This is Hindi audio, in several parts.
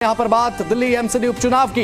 यहां पर बात दिल्ली एमसीडी उपचुनाव की।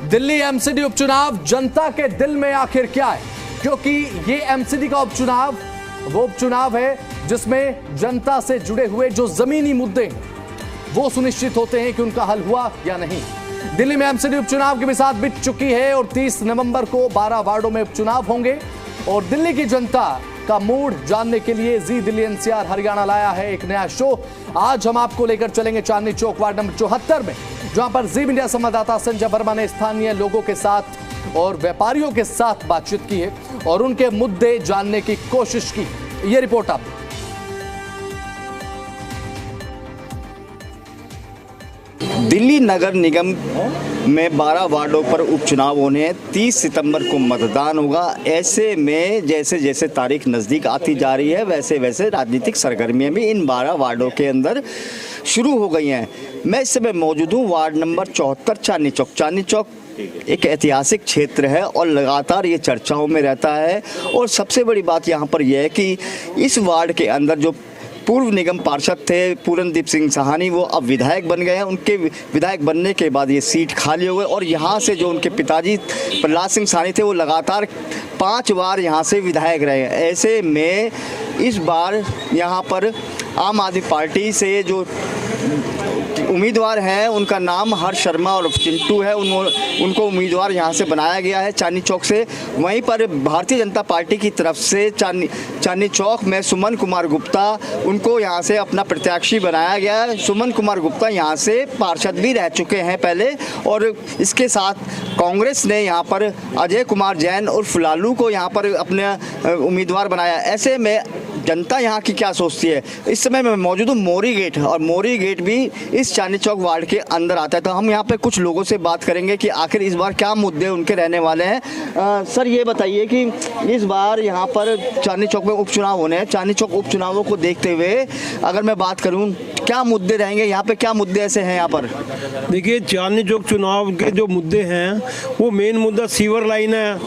दिल्ली एमसीडी उपचुनाव जनता के दिल में आखिर क्या है, क्योंकि ये एमसीडी का उपचुनाव वो उपचुनाव है जिसमें जनता से जुड़े हुए जो जमीनी मुद्दे वो सुनिश्चित होते हैं कि उनका हल हुआ या नहीं। दिल्ली में एमसीडी उपचुनाव की मिसाल बीत चुकी है और 30 नवंबर को 12 वार्डों में उपचुनाव होंगे और दिल्ली की जनता का मूड जानने के लिए जी दिल्ली एनसीआर हरियाणा लाया है एक नया शो। आज हम आपको लेकर चलेंगे चांदनी चौक वार्ड नंबर 74 में, जहां पर जी इंडिया संवाददाता संजय वर्मा ने स्थानीय लोगों के साथ और व्यापारियों के साथ बातचीत की है और उनके मुद्दे जानने की कोशिश की। ये रिपोर्ट आप दिल्ली नगर निगम में 12 वार्डों पर उपचुनाव होने हैं। 30 सितंबर को मतदान होगा। ऐसे में जैसे जैसे तारीख नज़दीक आती जा रही है वैसे वैसे राजनीतिक सरगर्मियां भी इन 12 वार्डों के अंदर शुरू हो गई हैं। मैं इस समय मौजूद हूँ वार्ड नंबर 74 चांदनी चौक। चांदनी चौक एक ऐतिहासिक क्षेत्र है और लगातार ये चर्चाओं में रहता है। और सबसे बड़ी बात यहाँ पर यह है कि इस वार्ड के अंदर जो पूर्व निगम पार्षद थे पूरनदीप सिंह साहनी, वो अब विधायक बन गए हैं। उनके विधायक बनने के बाद ये सीट खाली हो गई और यहाँ से जो उनके पिताजी प्रहलाद सिंह साहनी थे वो लगातार 5 बार यहाँ से विधायक रहे हैं। ऐसे में इस बार यहाँ पर आम आदमी पार्टी से जो उम्मीदवार हैं उनका नाम हर्ष शर्मा और चिंटू है, उनको उम्मीदवार यहाँ से बनाया गया है चांदनी चौक से। वहीं पर भारतीय जनता पार्टी की तरफ से चांदनी चौक में सुमन कुमार गुप्ता, उनको यहाँ से अपना प्रत्याशी बनाया गया है। सुमन कुमार गुप्ता यहाँ से पार्षद भी रह चुके हैं पहले और इसके साथ कांग्रेस ने यहाँ पर अजय कुमार जैन और फुलालू को यहाँ पर अपने उम्मीदवार बनाया। ऐसे में जनता यहाँ की क्या सोचती है। इस समय मैं मौजूद हूँ मोरी गेट और मोरी गेट भी इस चांदनी चौक वार्ड के अंदर आता है। तो हम यहाँ पे कुछ लोगों से बात करेंगे कि आखिर इस बार क्या मुद्दे उनके रहने वाले हैं। सर ये बताइए कि इस बार यहाँ पर चांदनी चौक में उपचुनाव होने हैं। चांदनी चौक उपचुनावों को देखते हुए अगर मैं बात करूँ क्या मुद्दे रहेंगे यहाँ पे, क्या मुद्दे ऐसे हैं यहाँ पर? देखिए चांदनी चौक चुनाव के जो मुद्दे हैं वो मेन मुद्दा सीवर लाइन है,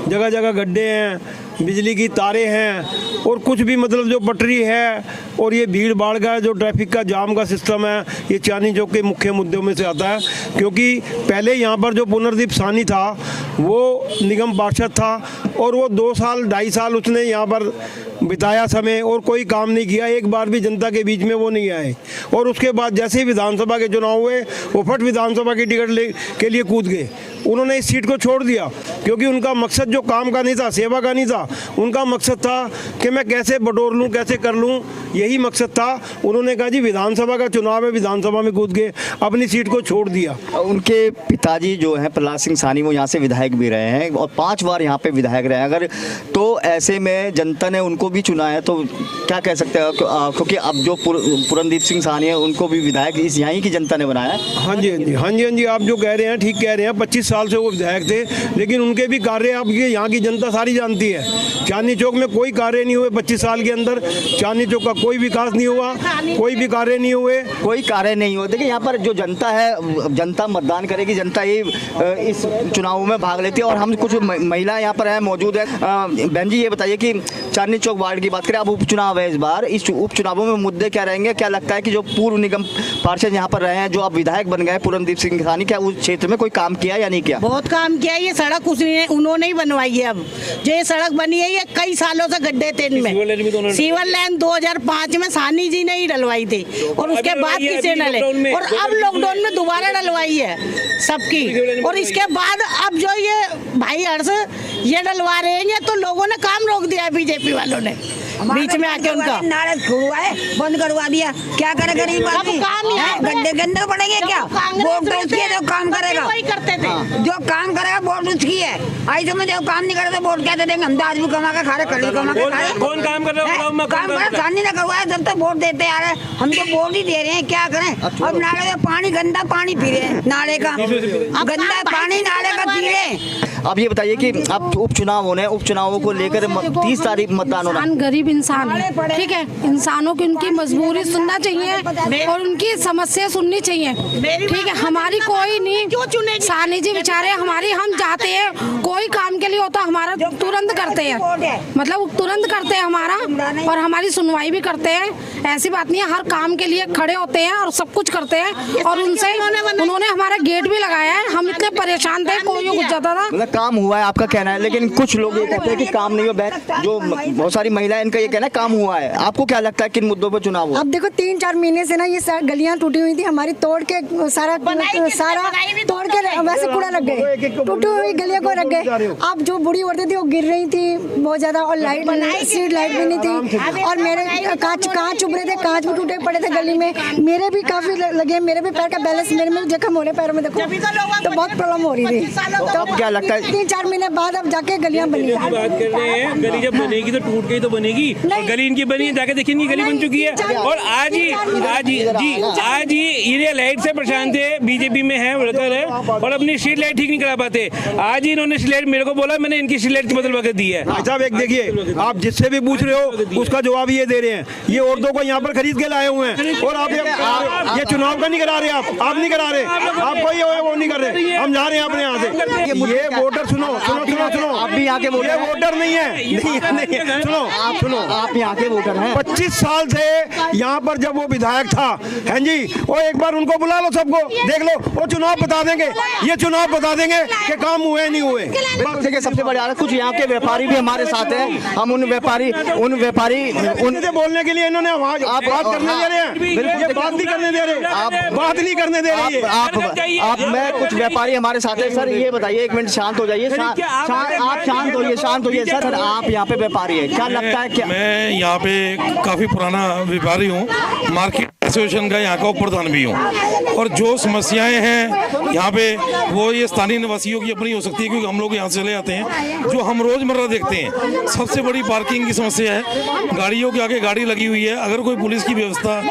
जगह जगह गड्ढे हैं, बिजली की तारें हैं और कुछ भी मतलब जो पटरी है और ये भीड़ भाड़ का जो ट्रैफिक का जाम का सिस्टम है, ये चांदनी चौक के मुख्य मुद्दों में से आता है। क्योंकि पहले यहाँ पर जो पुनर्दीप साहनी था वो निगम पार्षद था और वो 2 साल 2.5 साल उसने यहाँ पर बिताया समय और कोई काम नहीं किया, एक बार भी जनता के बीच में वो नहीं आए। और उसके बाद जैसे ही विधानसभा के चुनाव हुए वो फट विधानसभा की टिकट के लिए कूद गए। उन्होंने इस सीट को छोड़ दिया क्योंकि उनका मकसद जो काम का नहीं था, सेवा का नहीं था, उनका मकसद था कि मैं कैसे बटोर लूँ, कैसे कर लूँ, यही मकसद था। उन्होंने कहा जी विधानसभा का चुनाव है, विधानसभा में कूद गए, अपनी सीट को छोड़ दिया। उनके पिताजी जो हैं प्रहलाद सिंह साहनी वो यहाँ से विधायक भी रहे हैं और 5 बार यहाँ पे विधायक रहे हैं। अगर तो ऐसे में जनता ने उनको भी चुना है तो क्या कह सकते हैं, क्योंकि अब जो पूरनदीप सिंह साहनी है उनको भी विधायक इस यहाँ की जनता ने बनाया है। हाँ जी, आप जो कह रहे हैं ठीक कह रहे हैं। 25 साल से वो विधायक थे लेकिन उनके भी कार्य अब ये यहाँ की जनता सारी जानती है। चांदनी चौक में कोई कार्य नहीं हुए 25 साल के अंदर, चांदनी चौक का कोई विकास नहीं हुआ, कोई भी कार्य नहीं हुए, कोई कार्य नहीं हुआ। देखिए यहाँ पर जो जनता है, जनता मतदान करेगी, जनता ही इस चुनाव में भाग लेती है। और हम कुछ महिला यहाँ पर है मौजूद है। बहन जी ये बताइए कि चांदनी चौक वार्ड की बात करें, अब उपचुनाव है इस बार, इस उपचुनावों में मुद्दे क्या रहेंगे? क्या लगता है कि जो पूर्व निगम पार्षद यहाँ पर रहे हैं, जो अब विधायक बन गए पूरनदीप सिंह साहनी, क्या उस क्षेत्र में कोई काम किया या नहीं किया? बहुत काम किया। ये सड़क उन्होंने ही बनवाई है। अब जो ये सड़क बनी है ये कई सालों से गड्ढे थे इनमें। सीवर लाइन 2005 में साहनी जी ने ही डलवाई थी और उसके बाद किसी ने डले और अब लॉकडाउन में दोबारा डलवाई है सबकी। और इसके बाद अब जो ये भाई हर्ष ये डलवा रहे हैं तो लोगों ने काम रोक दिया बीजेपी वालों ने बीच में आके उनका नारे खुलवाए बंद करवा दिया। क्या करे गरीब आदमी? गड्ढे गंदे पड़ेंगे क्या? वोट तो उसकी है जो काम करेगा, करते थे जो काम करेगा वोट उसकी है। आई तो मैं जो काम नहीं करे तो वोट क्या दे देंगे? हम तो आज भी कमा के खा रहे, कल भी कमा के खा रहे। कौन काम कर रहा है? काम कर सानी ने करवाया, जब तक वोट देते आ रहे हम तो वोट ही दे रहे हैं। क्या करें? अब नाले में पानी गंदा पानी पी रहे हैं, नाले का गंदा पानी नाले का पी रहे हैं। अब ये बताइए कि अब उपचुनाव होने, उपचुनावों को लेकर 30 तारीख मतदान होना। गरीब इंसान है, ठीक है, इंसानों की उनकी मजबूरी सुनना चाहिए और उनकी समस्या सुननी चाहिए। ठीक है, हमारी कोई नहीं, सानी जी बेचारे हमारी, हम जाते हैं कोई काम के लिए होता हमारा तुरंत करते हैं, मतलब तुरंत करते हैं हमारा, और हमारी सुनवाई भी करते हैं। ऐसी बात नहीं है, हर काम के लिए खड़े होते हैं और सब कुछ करते हैं। और उनसे उन्होंने हमारा गेट भी लगाया है, हम इतने परेशान थे, कोई घुस जाता था। मतलब काम हुआ है आपका कहना है, लेकिन कुछ लोग ये कहते हैं कि काम नहीं हुआ। जो बहुत सारी महिलाएं, इनका ये कहना है काम हुआ है। आपको क्या लगता है किन मुद्दों पर चुनाव हुआ? अब देखो 3-4 महीने से ना ये गलियां टूटी हुई थी हमारी, तोड़ के सारा तोड़ के वैसे कूड़ा लग गए, टूटी हुई गलियों को रख गए। अब जो बुढ़ी औरतें थी वो गिर रही थी बहुत ज्यादा, और लाइट स्ट्रीट लाइट भी नहीं थी, और मेरे कांच चुभ रहे थे, कांच भी टूटे पड़े थे गली में, मेरे भी काफी लगे, मेरे भी पैर का बैलेंस, मेरे में जख्म हो रहे पैरों में, देखो तो बहुत प्रॉब्लम हो रही थी। तो अब क्या लगता है 3-4 महीने बाद अब जाके गलियां बनी। बात कर रहे हैं, गली जब बनेगी तो टूट के ही तो बनेगी, और गली इनकी बनी है, जाके देखिए इनकी गली बन चुकी है। और आज ही ये लाइट से परेशान थे, बीजेपी में है, वर्कर है, और अपनी स्ट्रीट लाइट ठीक नहीं करा पाते। आज ही इन्होंने स्ट्रीट लाइट मेरे को बोला, मैंने इनकी स्ट्रीट लाइट बदलवा के दी है। साहब एक देखिए, आप जिससे भी पूछ रहे हो उसका जवाब ये दे रहे हैं, ये औरतों को यहाँ पर खरीद के लाए हुए हैं, और आप ये चुनाव का नहीं करा रहे, आप नहीं करा रहे, आपको ये वो नहीं कर रहे, हम जा रहे हैं अपने यहाँ से। ये वोटर सुनो, आप भी यहाँ के वोटर ये वोटर नहीं है, सुनो आप यहाँ के वोटर हैं। 25 साल से यहाँ पर जब वो विधायक था, हैं जी, और एक बार उनको बुला लो, सबको देख लो, वो चुनाव बता देंगे, ये चुनाव बता देंगे कि काम हुए नहीं हुए। देखिए सबसे बड़ा कुछ यहाँ के व्यापारी भी हमारे साथ हैं, हम उन व्यापारी उनसे बोलने के लिए इन्होंने आप बात करने दे रहे हैं, ये बात नहीं करने दे रहे, आप बात नहीं करने दे रहे। आप मैं कुछ व्यापारी हमारे साथ हैं। सर ये बताइए, एक मिनट शांत हो जाइए, आप शांत होइए सर, आप यहाँ पे व्यापारी है, क्या लगता है? क्या मैं यहाँ पे काफ़ी पुराना व्यापारी हूँ, मार्केट एसोसिएशन का यहाँ का उप प्रधान भी हूँ, और जो समस्याएं हैं यहाँ पे वो ये स्थानीय निवासियों की अपनी हो सकती है, क्योंकि हम लोग यहाँ से चले आते हैं, जो हम रोज़मर्रा देखते हैं। सबसे बड़ी पार्किंग की समस्या है, गाड़ियों के आगे गाड़ी लगी हुई है। अगर कोई पुलिस की व्यवस्था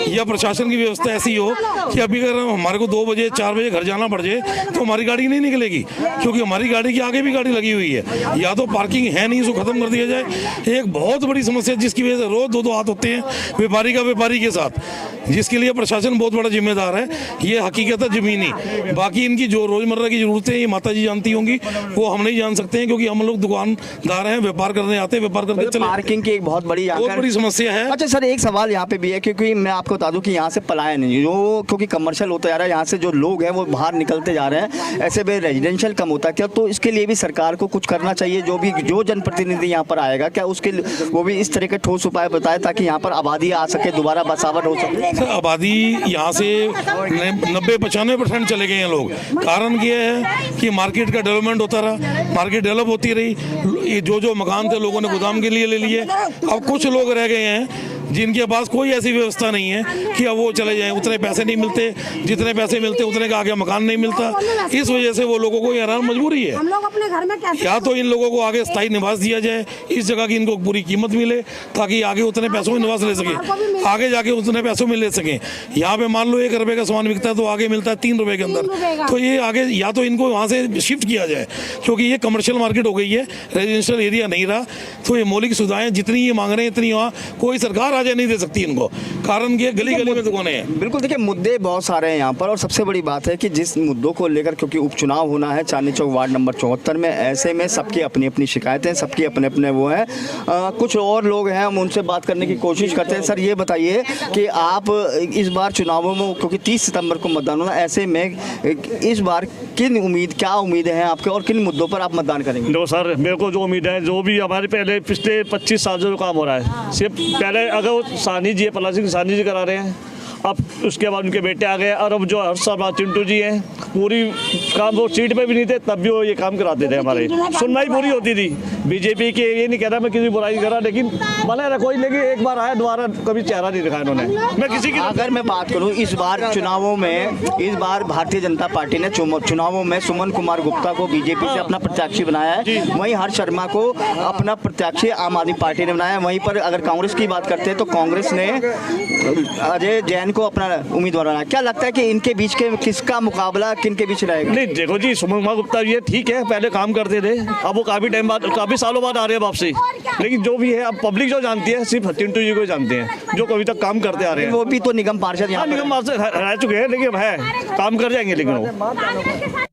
या प्रशासन की व्यवस्था ऐसी हो कि अभी अगर हमारे को 2 बजे 4 बजे घर जाना पड़ जाए तो हमारी गाड़ी नहीं निकलेगी, क्योंकि हमारी गाड़ी के आगे भी गाड़ी लगी हुई है। या तो पार्किंग है नहीं, इसको खत्म कर दिया जाए। एक बहुत बड़ी समस्या जिसकी वजह से रोज 2-2 हाथ होते हैं व्यापारी का व्यापारी के साथ, जिसके लिए प्रशासन बहुत बड़ा जिम्मेदार है। ये हकीकत है ज़मीनी। बाकी इनकी जो रोजमर्रा की जरूरतें ये माता जी जानती होंगी, वो हम नहीं जान सकते हैं, क्योंकि हम लोग दुकानदार हैं, व्यापार करने आते हैं, व्यापार करते चले। पार्किंग की एक बहुत बड़ी समस्या है। अच्छा सर, एक सवाल यहाँ पे भी है, क्योंकि मैं आपको बता दूं कि यहाँ से पलायन जो, क्योंकि कमर्शियल होता जा रहा है, यहाँ से जो लोग हैं वो बाहर निकलते जा रहे हैं, ऐसे में रेजिडेंशियल कम होता है क्या? तो इसके लिए भी सरकार को कुछ करना चाहिए, जो जनप्रतिनिधि यहाँ पर आएगा, क्या उसके वो भी इस तरह के ठोस उपाय बताए ताकि यहाँ पर आबादी आ सके, दोबारा बसावट हो सके? सर आबादी यहाँ से 90-95% चले गए हैं लोग। कारण ये है कि मार्केट का डेवलपमेंट होता रहा, मार्केट डेवलप होती रही, जो मकान थे लोगों ने गोदाम के लिए ले लिए। अब कुछ लोग रह गए हैं जिनके पास कोई ऐसी व्यवस्था नहीं है कि अब वो चले जाएं, उतने पैसे नहीं मिलते, जितने पैसे मिलते उतने का आगे मकान नहीं मिलता। इस वजह से वो लोगों को हैरान मजबूरी है। हम लोग अपने घर में कैसे, या तो इन लोगों को आगे स्थायी निवास दिया जाए, इस जगह की इनको पूरी कीमत मिले, ताकि आगे उतने पैसों में निवास ले सके, आगे जाके उतने पैसों में ले सकें। यहाँ पे मान लो 1 रुपए का सामान बिकता है तो आगे मिलता है 3 रुपए के अंदर, तो ये आगे या तो इनको वहाँ से शिफ्ट किया जाए, क्योंकि ये कमर्शियल मार्केट हो गई है, रेजिडेंशियल एरिया नहीं रहा। तो ये मौलिक सुविधाएं जितनी ये मांग रहे हैं इतनी वहाँ कोई सरकार आ जाए नहीं दे सकती इनको, कारण ये गली गली में दुकानें हैं। बिल्कुल, देखिए मुद्दे बहुत सारे हैं यहाँ पर, और सबसे बड़ी बात है कि जिस मुद्दों को लेकर, क्योंकि उपचुनाव होना है चांदनी चौक वार्ड नंबर 74 में, ऐसे में सबकी अपनी अपनी शिकायतें, सबकी अपने अपने वो हैं। कुछ और लोग हैं, हम उनसे बात करने की कोशिश करते हैं। सर ये बताइए कि आप इस बार चुनावों में, क्योंकि 30 सितंबर को मतदान होना, ऐसे में इस बार क्या उम्मीदें हैं आपके, और किन मुद्दों पर आप मतदान करेंगे? दो सर, मेरे को जो उम्मीद है, जो भी हमारे पहले पिछले 25 साल से जो काम हो रहा है, सिर्फ पहले अगर वो सानी जी, पला सिंह सानी जी करा रहे हैं, अब उसके बाद उनके बेटे आ गए, और अब जो हर्ष चिंटू जी हैं, पूरी काम वो सीट पे भी नहीं थे तब भी वो ये काम कराते थे, हमारे सुनवाई पूरी होती थी। बीजेपी के ये नहीं कह रहा मैं किसी बुराई कर रहा, लेकिन भले रखोई, लेकिन एक बार आया, दोबारा कभी चेहरा नहीं दिखाया इन्होंने। मैं किसी की, अगर मैं बात करूं इस बार चुनावों में, इस बार भारतीय जनता पार्टी ने चुनावों में सुमन कुमार गुप्ता को बीजेपी से अपना प्रत्याशी बनाया है, वहीं हर्ष शर्मा को अपना प्रत्याशी आम आदमी पार्टी ने बनाया है। वहीं पर अगर कांग्रेस की बात करते हैं तो कांग्रेस ने अजय जैन लाइन को अपना उम्मीदवार बनाया। क्या लगता है कि इनके बीच के किसका मुकाबला किनके बीच रहेगा? नहीं देखो जी, सुमन कुमार गुप्ता ये ठीक है, पहले काम करते थे, अब वो काफी टाइम बाद, काफी सालों बाद आ रहे हैं वापसी। लेकिन जो भी है अब पब्लिक जो जानती है सिर्फ चिंटू जी को जानते हैं, जो कभी तक काम करते आ रहे हैं। वो भी तो निगम पार्षद यहाँ निगम पार्षद रह चुके हैं, लेकिन है काम कर जाएंगे। लेकिन वो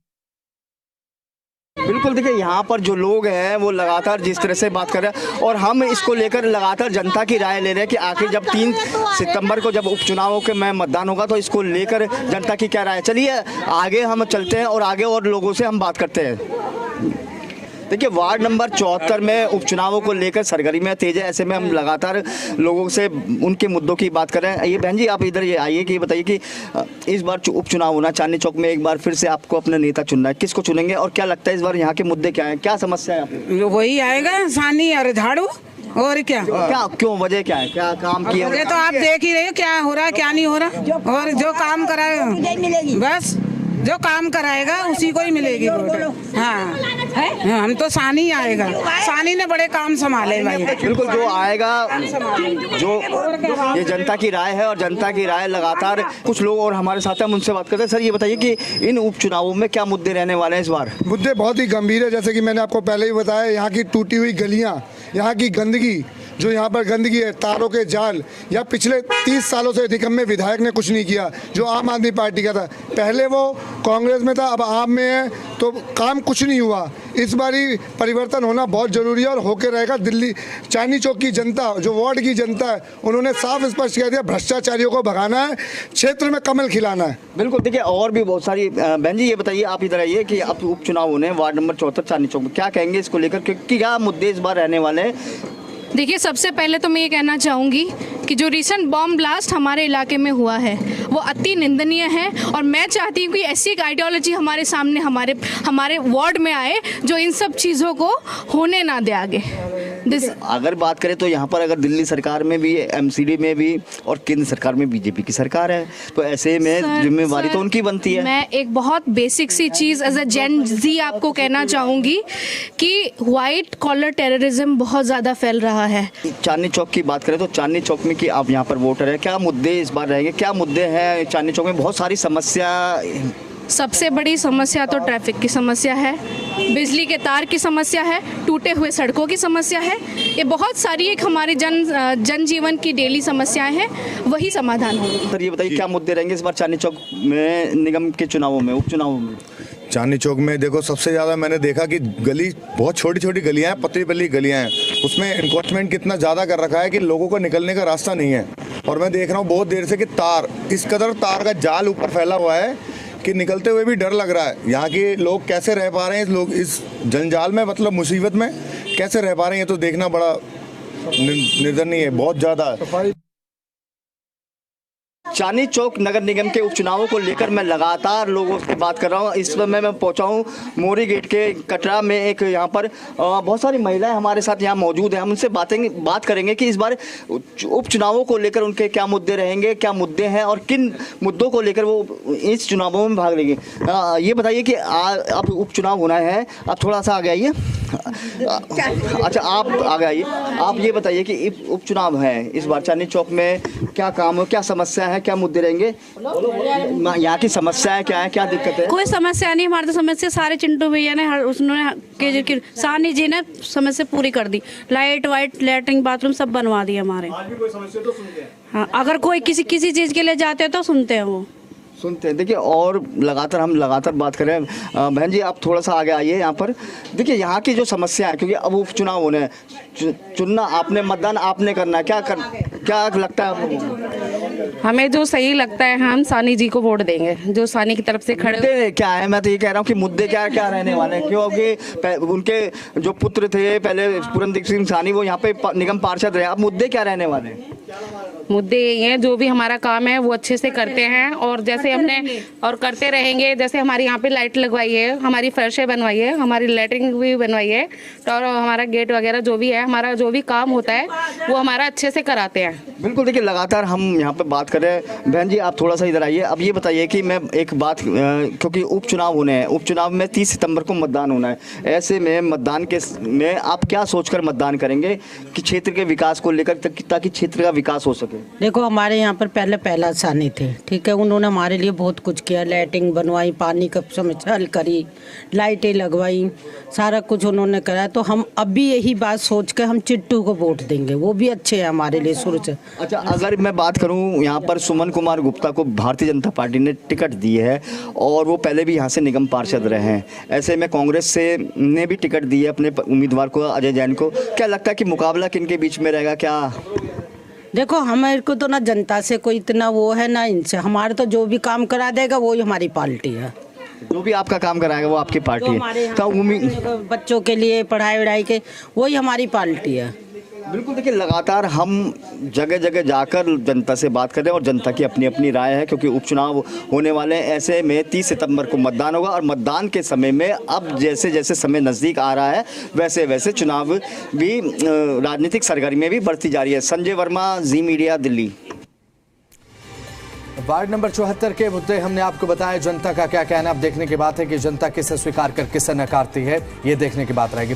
बिल्कुल, देखिए यहाँ पर जो लोग हैं वो लगातार जिस तरह से बात कर रहे हैं और हम इसको लेकर लगातार जनता की राय ले रहे हैं कि आखिर जब 3 सितंबर को जब उपचुनावों के में मतदान होगा तो इसको लेकर जनता की क्या राय है। चलिए आगे हम चलते हैं और आगे और लोगों से हम बात करते हैं। देखिए वार्ड नंबर 74 में उपचुनावों को लेकर सरगर्मियां तेज है। ऐसे में हम लगातार लोगों से उनके मुद्दों की बात कर रहे हैं। ये बहन जी आप इधर ये आइए कि बताइए कि इस बार उपचुनाव होना, चांदनी चौक में एक बार फिर से आपको अपना नेता चुनना है, किसको चुनेंगे और क्या लगता है इस बार यहाँ के मुद्दे क्या है, क्या समस्या है? वही आएगा सानी और झाड़ू, और क्या क्यों वजह क्या है, क्या काम किया? वजह तो आप देख ही रहे हो क्या हो रहा है क्या नहीं हो रहा, और जो काम कराएगा बस, जो काम कराएगा उसी को ही मिलेगी। हाँ हम तो सानी आएगा, सानी ने बड़े काम संभाले भाई। बिल्कुल जो आएगा, जो ये जनता की राय है और जनता की राय लगातार कुछ लोग और हमारे साथ हैं, हम उनसे बात करते हैं। सर ये बताइए कि इन उपचुनावों में क्या मुद्दे रहने वाले हैं इस बार? मुद्दे बहुत ही गंभीर है, जैसे कि मैंने आपको पहले ही बताया, यहाँ की टूटी हुई गलियाँ, यहाँ की गंदगी, जो यहाँ पर गंदगी है, तारों के जाल, या पिछले 30 सालों से निगम में विधायक ने कुछ नहीं किया, जो आम आदमी पार्टी का था। पहले वो कांग्रेस में था, अब आम में है, तो काम कुछ नहीं हुआ। इस बारी परिवर्तन होना बहुत जरूरी है और होके रहेगा। दिल्ली चांदनी चौक की जनता, जो वार्ड की जनता है, उन्होंने साफ स्पष्ट कह दिया भ्रष्टाचारियों को भगाना है, क्षेत्र में कमल खिलाना है। बिल्कुल, देखिए और भी बहुत सारी बहन जी ये बताइए, आप इधर आइए कि अब उपचुनाव होने वार्ड नंबर 74 चांदनी चौक में, क्या कहेंगे इसको लेकर, क्योंकि क्या मुद्दे इस बार रहने वाले हैं? देखिए सबसे पहले तो मैं ये कहना चाहूँगी कि जो रिसेंट बॉम्ब ब्लास्ट हमारे इलाके में हुआ है वो अति निंदनीय है, और मैं चाहती हूँ कि ऐसी एक आइडियोलॉजी हमारे सामने हमारे वार्ड में आए जो इन सब चीज़ों को होने ना दे आगे। अगर बात करें तो यहाँ पर अगर दिल्ली सरकार में भी, एमसीडी में भी और केंद्र सरकार में बीजेपी की सरकार है, तो ऐसे में जिम्मेवारी तो उनकी बनती है। मैं एक बहुत basic C cheese as a जेन जी आपको कहना चाहूँगी कि व्हाइट कॉलर टेररिज्म बहुत ज़्यादा फैल रहा है। चांदनी चौक की बात करें तो चांदनी चौक में कि आप यहाँ पर वोटर है, क्या मुद्दे इस बार रहेंगे, क्या मुद्दे हैं चांदनी चौक में? बहुत सारी समस्या, सबसे बड़ी समस्या तो ट्रैफिक की समस्या है, बिजली के तार की समस्या है, टूटे हुए सड़कों की समस्या है। ये बहुत सारी एक हमारे जनजीवन की डेली समस्याएं हैं, वही समाधान होगी। सर ये बताइए क्या मुद्दे रहेंगे इस बार चांदनी चौक में निगम के चुनावों में, उपचुनावों में? चांदनी चौक में देखो सबसे ज़्यादा मैंने देखा कि गली बहुत छोटी छोटी गलियाँ हैं, पतली पतली गलियाँ हैं, उसमें इन्क्रोचमेंट कितना ज़्यादा कर रखा है कि लोगों को निकलने का रास्ता नहीं है। और मैं देख रहा हूँ बहुत देर से कि तार, इस कदर तार का जाल ऊपर फैला हुआ है कि निकलते हुए भी डर लग रहा है। यहाँ के लोग कैसे रह पा रहे हैं, लोग इस जंजाल में, मतलब मुसीबत में कैसे रह पा रहे हैं, ये तो देखना बड़ा निर्दयनीय है, बहुत ज़्यादा। चांदनी चौक नगर निगम के उपचुनावों को लेकर मैं लगातार लोगों से बात कर रहा हूँ। इस समय मैं पहुँचा हूँ मोरी गेट के कटरा में, एक यहाँ पर बहुत सारी महिलाएं हमारे साथ यहाँ मौजूद हैं। हम उनसे बात करेंगे कि इस बार उपचुनावों को लेकर उनके क्या मुद्दे रहेंगे, क्या मुद्दे हैं और किन मुद्दों को लेकर वो इस चुनावों में भाग लेंगे। ये बताइए कि अब उपचुनाव होना है, आप थोड़ा सा आगे आइए। अच्छा आप आगे आइए, आप ये बताइए कि उपचुनाव है इस बार चांदनी चौक में, क्या काम हो, क्या समस्या है, क्या मुद्दे रहेंगे, यहाँ की समस्याएं क्या है, क्या दिक्कत है? कोई समस्या नहीं, हमारे तो समस्या सारे चिंटू भैया ने उसने सानी जी ने समस्या पूरी कर दी, लाइट वाइट लैट्रिन बाथरूम सब बनवा दिए हमारे। हाँ अगर कोई किसी चीज के लिए जाते हैं तो सुनते हैं, वो सुनते हैं। देखिए और हम लगातार बात करें, बहन जी आप थोड़ा सा आगे आइए यहाँ पर। देखिए यहाँ की जो समस्या है, क्योंकि अब उपचुनाव होने हैं, चुनना आपने, मतदान आपने करना है, क्या लगता है आपको? हमें जो सही लगता है हम सानी जी को वोट देंगे, जो सानी की तरफ से खड़े। क्या है, मैं तो ये कह रहा हूँ कि मुद्दे क्या रहने वाले हैं, क्योंकि उनके जो पुत्र थे पहले पूरनदीप सिंह सानी, वो यहाँ पे निगम पार्षद रहे, अब मुद्दे क्या रहने वाले हैं? मुद्दे ये हैं, जो भी हमारा काम है वो अच्छे से करते हैं, और जैसे हमने और करते रहेंगे। जैसे हमारी यहाँ पे लाइट लगवाई है, हमारी फर्शें बनवाई है, हमारी लैट्रिन भी बनवाई है, और हमारा गेट वगैरह जो भी है, हमारा जो भी काम होता है वो हमारा अच्छे से कराते हैं। बिल्कुल, देखिए लगातार हम यहाँ पे बात करें, बहन जी आप थोड़ा सा इधर आइए। अब ये बताइए कि मैं एक बात, क्योंकि उपचुनाव होने हैं, उपचुनाव में 30 सितंबर को मतदान होना है, ऐसे में मतदान के में आप क्या सोचकर मतदान करेंगे कि क्षेत्र के विकास को लेकर, ताकि क्षेत्र का विकास हो सके? देखो हमारे यहाँ पर पहला सानी थे, ठीक है, उन्होंने हमारे लिए बहुत कुछ किया, लाइटिंग बनवाई, पानी का समस्या हल करी, लाइटें लगवाई, सारा कुछ उन्होंने करा। तो हम अब भी यही बात सोच कर हम चिट्टू को वोट देंगे, वो भी अच्छे हैं हमारे लिए शुरू से। अच्छा, अगर मैं बात करूं, यहाँ पर सुमन कुमार गुप्ता को भारतीय जनता पार्टी ने टिकट दी है और वो पहले भी यहाँ से निगम पार्षद रहे हैं, ऐसे में कांग्रेस से ने भी टिकट दी है अपने उम्मीदवार को, अजय जैन को, क्या लगता है कि मुकाबला किनके बीच में रहेगा? क्या देखो हमारे को तो ना जनता से कोई इतना वो है ना इनसे, हमारे तो जो भी काम करा देगा वही हमारी पार्टी है, जो भी आपका काम कराएगा वो आपकी पार्टी है। तो बच्चों के लिए पढ़ाई वढ़ाई के वही हमारी पार्टी है। बिल्कुल, देखिए लगातार हम जगह जगह जाकर जनता से बात कर रहे हैं और जनता की अपनी अपनी राय है, क्योंकि उपचुनाव होने वाले हैं। ऐसे में 30 सितंबर को मतदान होगा और मतदान के समय में अब जैसे जैसे समय नज़दीक आ रहा है वैसे वैसे चुनाव भी, राजनीतिक सरगर्मियाँ भी बढ़ती जा रही है। संजय वर्मा, जी मीडिया, दिल्ली। वार्ड नंबर 74 के मुद्दे हमने आपको बताया, जनता का क्या कहना अब देखने की बात है कि जनता किसे स्वीकार कर किसे नकारती है, ये देखने की बात रहेगी।